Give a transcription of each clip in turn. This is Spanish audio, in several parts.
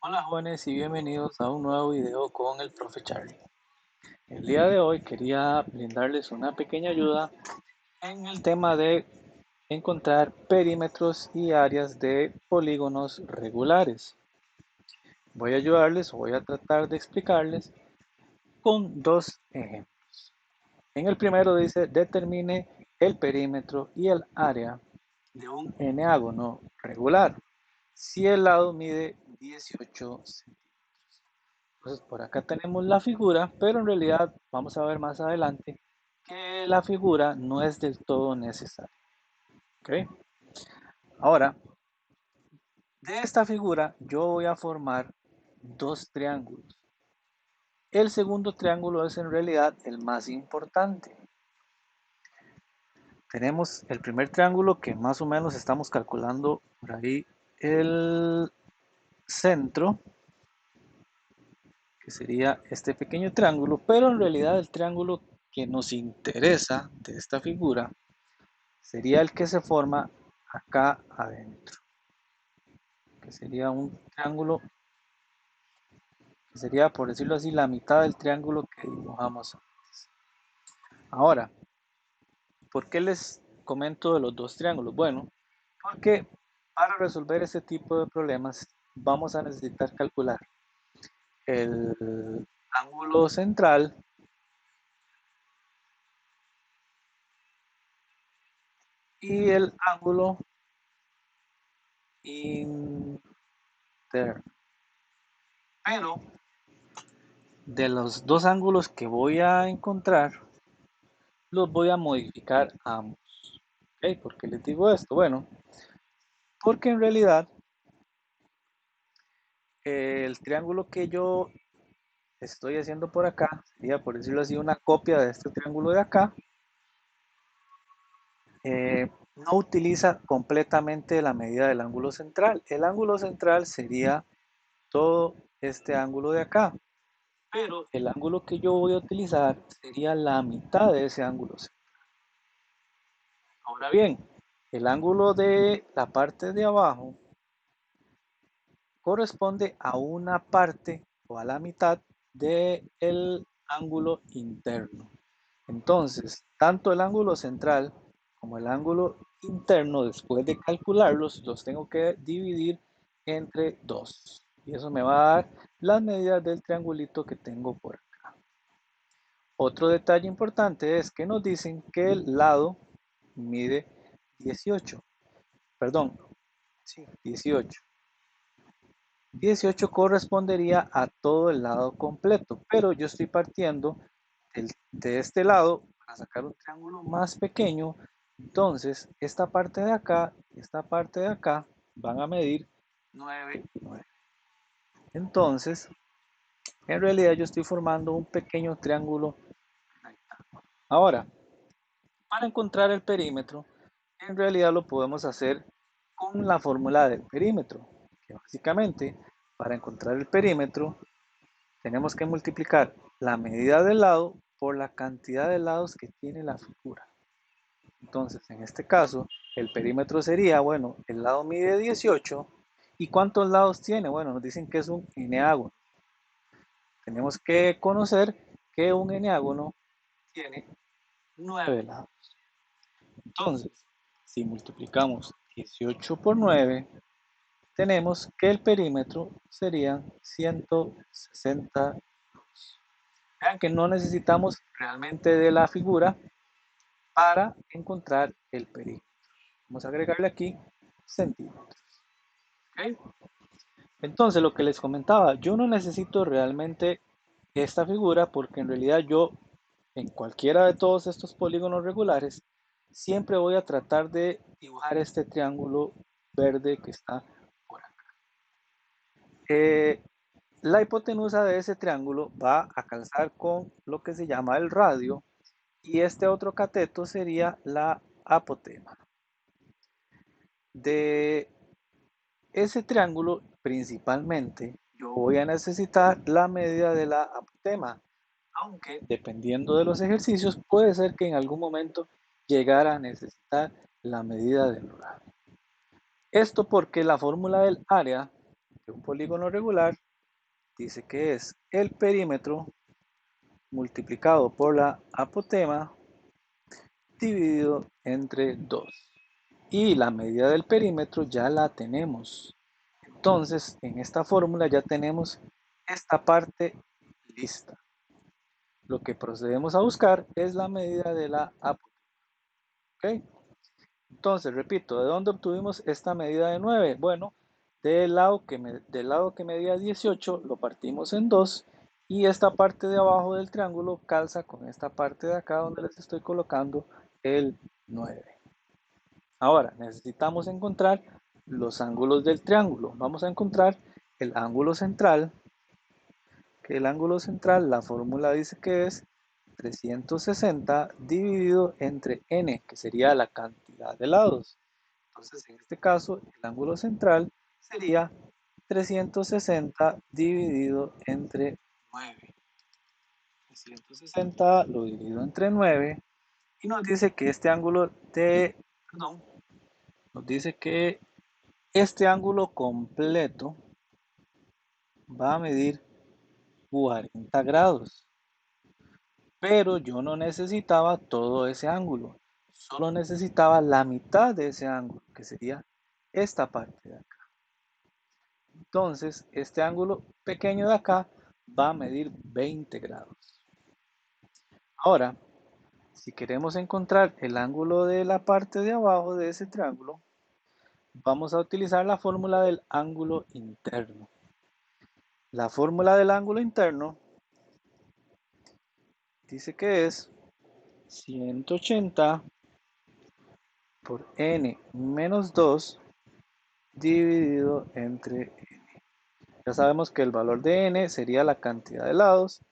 Hola jóvenes y bienvenidos a un nuevo video con el profe Charlie. El día de hoy quería brindarles una pequeña ayuda en el tema de encontrar perímetros y áreas de polígonos regulares. Voy a ayudarles o voy a tratar de explicarles con dos ejemplos. En el primero dice determine el perímetro y el área de un eneágono regular si el lado mide 18 centímetros. Entonces por acá tenemos la figura, pero en realidad vamos a ver más adelante que la figura no es del todo necesaria. ¿Ok? Ahora, de esta figura yo voy a formar dos triángulos. El segundo triángulo es en realidad el más importante. Tenemos el primer triángulo que más o menos estamos calculando por ahí el centro, que sería este pequeño triángulo, pero en realidad el triángulo que nos interesa de esta figura sería el que se forma acá adentro, que sería un triángulo, que sería por decirlo así la mitad del triángulo que dibujamos antes. Ahora, ¿por qué les comento de los dos triángulos? Bueno, porque para resolver este tipo de problemas vamos a necesitar calcular el ángulo central y el ángulo interno. Pero de los dos ángulos que voy a encontrar, los voy a modificar ambos. ¿Ok? ¿Por qué les digo esto? Bueno, porque en realidad el triángulo que yo estoy haciendo por acá sería, por decirlo así, una copia de este triángulo de acá. No utiliza completamente la medida del ángulo central. El ángulo central sería todo este ángulo de acá, pero el ángulo que yo voy a utilizar sería la mitad de ese ángulo central. Ahora bien, el ángulo de la parte de abajo corresponde a una parte o a la mitad del ángulo interno. Entonces, tanto el ángulo central como el ángulo interno, después de calcularlos, los tengo que dividir entre 2. Y eso me va a dar las medidas del triangulito que tengo por acá. Otro detalle importante es que nos dicen que el lado mide 18. Perdón, sí, 18. 18 correspondería a todo el lado completo, pero yo estoy partiendo de este lado para sacar un triángulo más pequeño. Entonces, esta parte de acá y esta parte de acá van a medir 9, 9. Entonces, en realidad yo estoy formando un pequeño triángulo. Ahora, para encontrar el perímetro, en realidad lo podemos hacer con la fórmula del perímetro, que básicamente para encontrar el perímetro tenemos que multiplicar la medida del lado por la cantidad de lados que tiene la figura. Entonces, en este caso, el perímetro sería, bueno, el lado mide 18. ¿Y cuántos lados tiene? Bueno, nos dicen que es un eneágono. Tenemos que conocer que un eneágono tiene 9 lados. Entonces, si multiplicamos 18 por 9, tenemos que el perímetro sería 160. Vean que no necesitamos realmente de la figura para encontrar el perímetro. Vamos a agregarle aquí centímetros. ¿Okay? Entonces, lo que les comentaba, yo no necesito realmente esta figura porque en realidad yo en cualquiera de todos estos polígonos regulares siempre voy a tratar de dibujar este triángulo verde que está por acá. La hipotenusa de ese triángulo va a calzar con lo que se llama el radio y este otro cateto sería la apotema. De ese triángulo principalmente yo voy a necesitar la medida de la apotema, aunque dependiendo de los ejercicios puede ser que en algún momento llegara a necesitar la medida del radio. Esto porque la fórmula del área de un polígono regular dice que es el perímetro multiplicado por la apotema dividido entre 2. Y la medida del perímetro ya la tenemos. Entonces, en esta fórmula ya tenemos esta parte lista. Lo que procedemos a buscar es la medida de la apotema. ¿Ok? Entonces, repito, ¿de dónde obtuvimos esta medida de 9? Bueno, del lado que medía 18 lo partimos en 2 y esta parte de abajo del triángulo calza con esta parte de acá donde les estoy colocando el 9. Ahora, necesitamos encontrar los ángulos del triángulo. Vamos a encontrar el ángulo central, que el ángulo central, la fórmula dice que es 360 dividido entre n, que sería la cantidad de lados. Entonces, en este caso, el ángulo central sería 360 dividido entre 9. 360 lo divido entre 9 y nos dice que nos dice que este ángulo completo va a medir 40 grados. Pero yo no necesitaba todo ese ángulo, solo necesitaba la mitad de ese ángulo, que sería esta parte de acá. Entonces, este ángulo pequeño de acá va a medir 20 grados. Ahora, si queremos encontrar el ángulo de la parte de abajo de ese triángulo, vamos a utilizar la fórmula del ángulo interno. La fórmula del ángulo interno dice que es 180 por n menos 2 dividido entre n. Ya sabemos que el valor de n sería la cantidad de lados,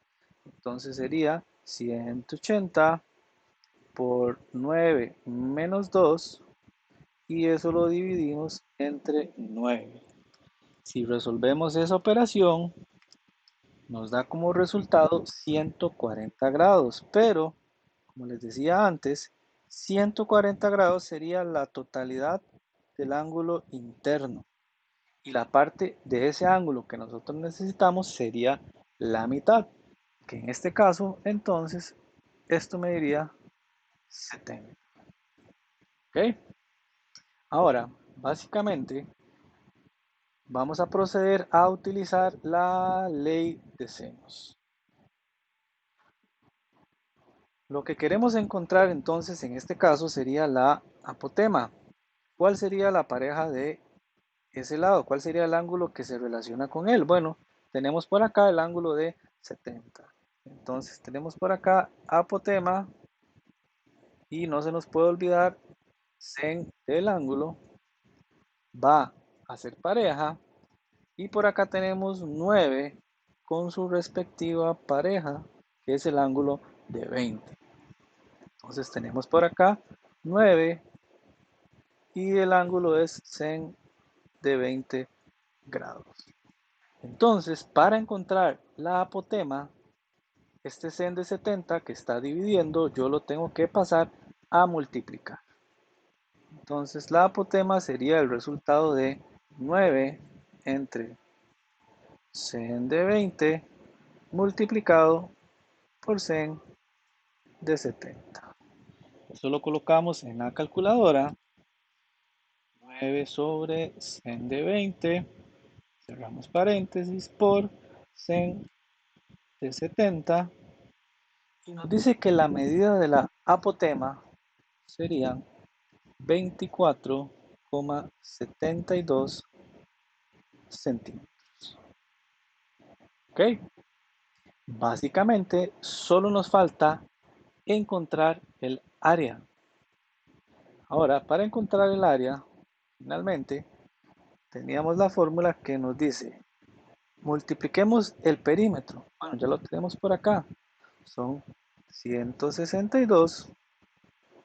entonces sería 180 por 9 menos 2 y eso lo dividimos entre 9. Si resolvemos esa operación, nos da como resultado 140 grados, pero como les decía antes, 140 grados sería la totalidad del ángulo interno y la parte de ese ángulo que nosotros necesitamos sería la mitad, que en este caso entonces esto mediría 70. ¿Ok? Ahora, básicamente vamos a proceder a utilizar la ley de senos. Lo que queremos encontrar entonces en este caso sería la apotema. ¿Cuál sería la pareja de ese lado? ¿Cuál sería el ángulo que se relaciona con él? Bueno, tenemos por acá el ángulo de 70. Entonces tenemos por acá apotema y no se nos puede olvidar sen del ángulo va a ser pareja y por acá tenemos 9 con su respectiva pareja que es el ángulo de 20. Entonces tenemos por acá 9 y el ángulo es sen de 20 grados. Entonces, para encontrar la apotema, este sen de 70 que está dividiendo, yo lo tengo que pasar a multiplicar. Entonces, la apotema sería el resultado de 9 entre sen de 20 multiplicado por sen de 70. Eso lo colocamos en la calculadora. 9 sobre sen de 20, cerramos paréntesis, por sen de 70 y nos dice que la medida de la apotema serían 24,72 centímetros. ¿Ok? Básicamente solo nos falta encontrar el área. Ahora, para encontrar el área, finalmente, teníamos la fórmula que nos dice, multipliquemos el perímetro. Bueno, ya lo tenemos por acá. Son 162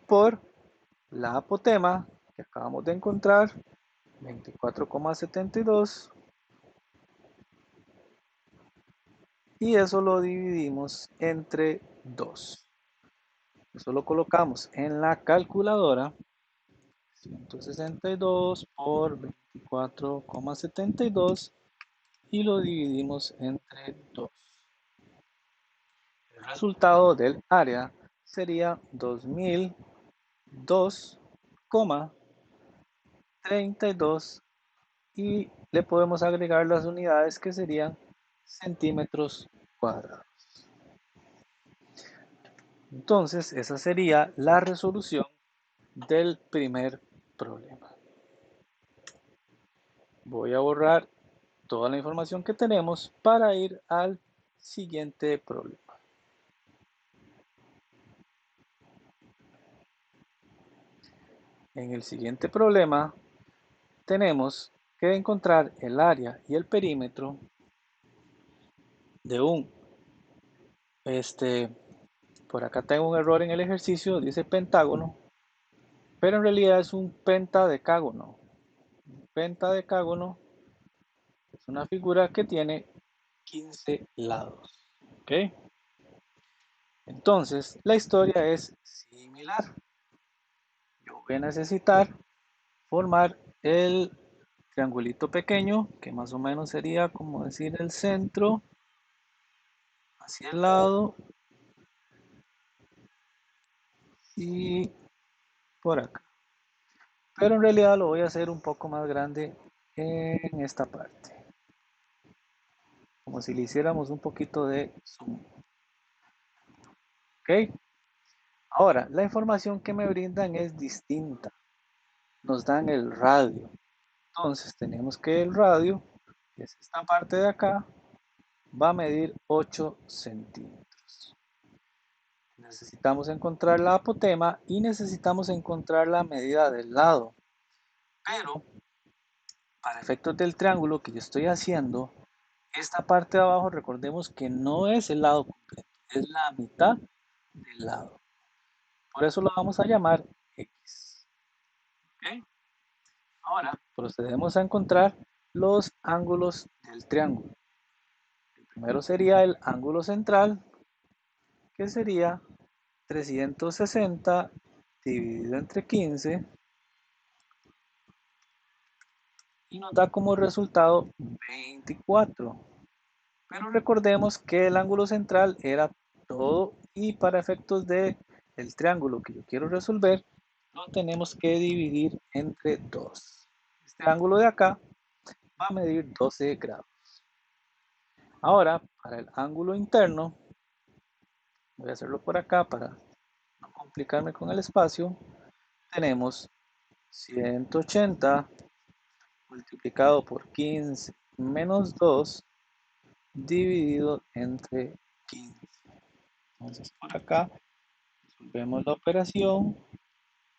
por la apotema que acabamos de encontrar, 24,72. Y eso lo dividimos entre 2. Eso lo colocamos en la calculadora. 162 por 24,72 y lo dividimos entre 2. El resultado del área sería 2002,32 y le podemos agregar las unidades que serían centímetros cuadrados. Entonces, esa sería la resolución del primer problema. Voy a borrar toda la información que tenemos para ir al siguiente problema. En el siguiente problema tenemos que encontrar el área y el perímetro de un, por acá tengo un error en el ejercicio, dice pentágono, pero en realidad es un pentadecágono. Un pentadecágono es una figura que tiene 15 lados. ¿Ok? Entonces, la historia es similar. Yo voy a necesitar formar el triangulito pequeño, que más o menos sería como decir el centro, hacia el lado y por acá. Pero en realidad lo voy a hacer un poco más grande en esta parte. Como si le hiciéramos un poquito de zoom. ¿Ok? Ahora, la información que me brindan es distinta. Nos dan el radio. Entonces tenemos que el radio, que es esta parte de acá, va a medir 8 centímetros. Necesitamos encontrar la apotema y necesitamos encontrar la medida del lado. Pero, para efectos del triángulo que yo estoy haciendo, esta parte de abajo recordemos que no es el lado completo, es la mitad del lado. Por eso lo vamos a llamar X. ¿Okay? Ahora procedemos a encontrar los ángulos del triángulo. El primero sería el ángulo central, que sería 360 dividido entre 15 y nos da como resultado 24. Pero recordemos que el ángulo central era todo y para efectos de el triángulo que yo quiero resolver, lo tenemos que dividir entre 2. Este ángulo de acá va a medir 12 grados. Ahora, para el ángulo interno, voy a hacerlo por acá para no complicarme con el espacio, tenemos 180 multiplicado por 15 menos 2 dividido entre 15. Entonces por acá resolvemos la operación,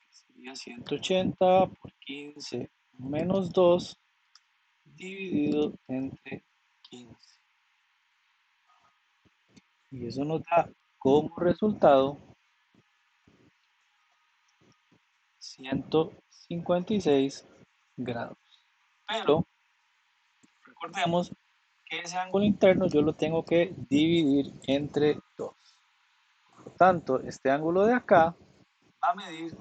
sería 180 por 15 menos 2 dividido entre 15. Y eso nos da como resultado 156 grados. Pero recordemos que ese ángulo interno yo lo tengo que dividir entre 2. Por lo tanto, este ángulo de acá va a medir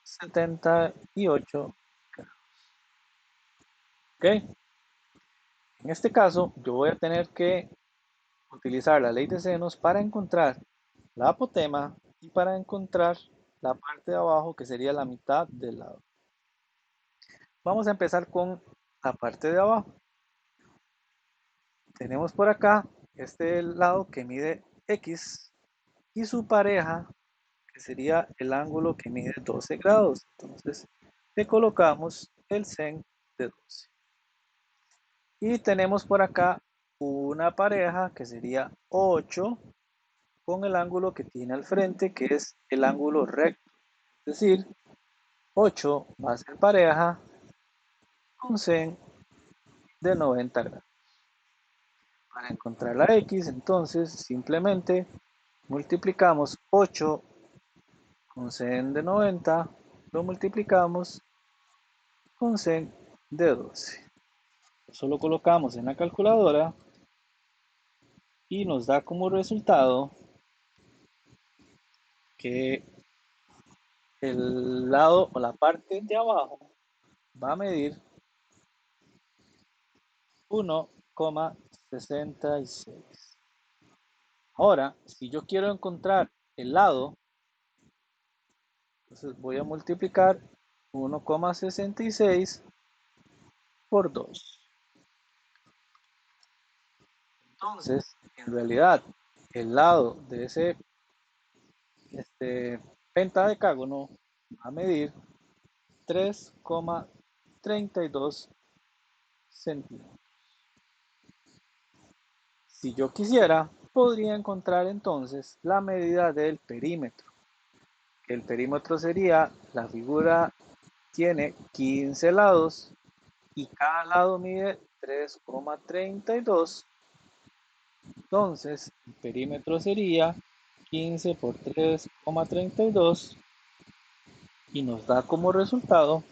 78 grados. ¿Ok? En este caso, yo voy a tener que utilizar la ley de senos para encontrar la apotema y para encontrar la parte de abajo que sería la mitad del lado. Vamos a empezar con la parte de abajo. Tenemos por acá este lado que mide X y su pareja que sería el ángulo que mide 12 grados. Entonces le colocamos el sen de 12. Y tenemos por acá una pareja que sería 8 con el ángulo que tiene al frente, que es el ángulo recto. Es decir, 8 va a ser pareja con sen de 90 grados. Para encontrar la X, entonces simplemente multiplicamos 8 con sen de 90, lo multiplicamos con sen de 12. Eso lo colocamos en la calculadora y nos da como resultado que el lado o la parte de abajo va a medir 3,66. Ahora, si yo quiero encontrar el lado, entonces voy a multiplicar 1,66 por 2. Entonces, en realidad, el lado de ese pentadecágono va a medir 3,32 centímetros. Si yo quisiera, podría encontrar entonces la medida del perímetro. El perímetro sería, la figura tiene 15 lados y cada lado mide 3,32. Entonces, el perímetro sería 15 por 3,32 y nos da como resultado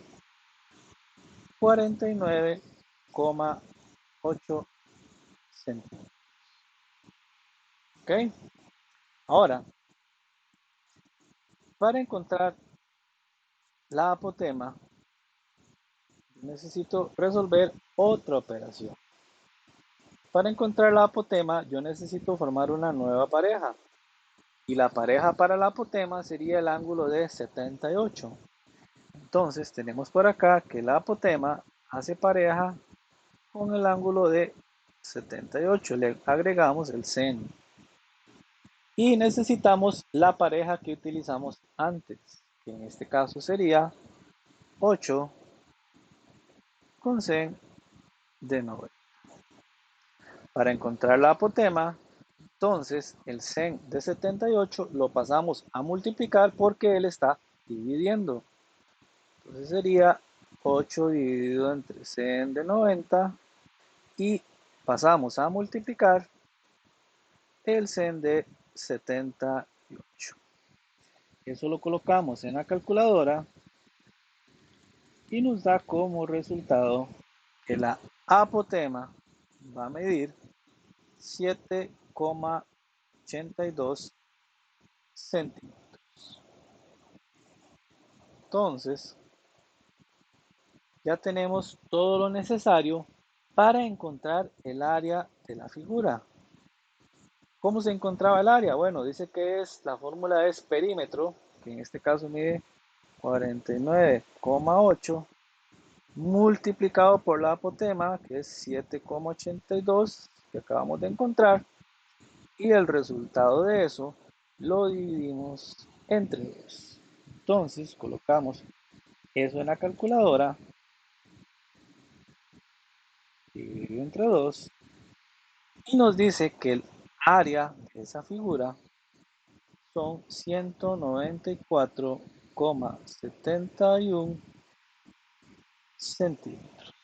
49,8 centímetros. ¿Ok? Ahora, para encontrar la apotema, necesito resolver otra operación. Para encontrar la apotema, yo necesito formar una nueva pareja. Y la pareja para la apotema sería el ángulo de 78. Entonces, tenemos por acá que la apotema hace pareja con el ángulo de 78. Le agregamos el seno. Y necesitamos la pareja que utilizamos antes, que en este caso sería 8 con sen de 90. Para encontrar la apotema, entonces el sen de 78 lo pasamos a multiplicar porque él está dividiendo. Entonces sería 8 dividido entre sen de 90 y pasamos a multiplicar el sen de 78. Eso lo colocamos en la calculadora y nos da como resultado que la apotema va a medir 7,82 centímetros. Entonces, ya tenemos todo lo necesario para encontrar el área de la figura. ¿Cómo se encontraba el área? Bueno, dice que la fórmula es perímetro, que en este caso mide 49,8 multiplicado por la apotema, que es 7,82 que acabamos de encontrar, y el resultado de eso lo dividimos entre 2. Entonces colocamos eso en la calculadora, dividido entre 2, y nos dice que el área de esa figura son 194,71 centímetros.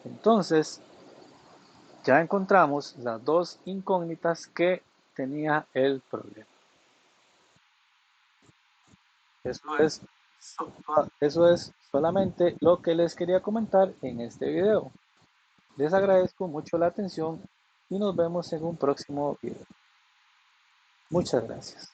Entonces, ya encontramos las dos incógnitas que tenía el problema. Eso es solamente lo que les quería comentar en este video. Les agradezco mucho la atención y nos vemos en un próximo video. Muchas gracias.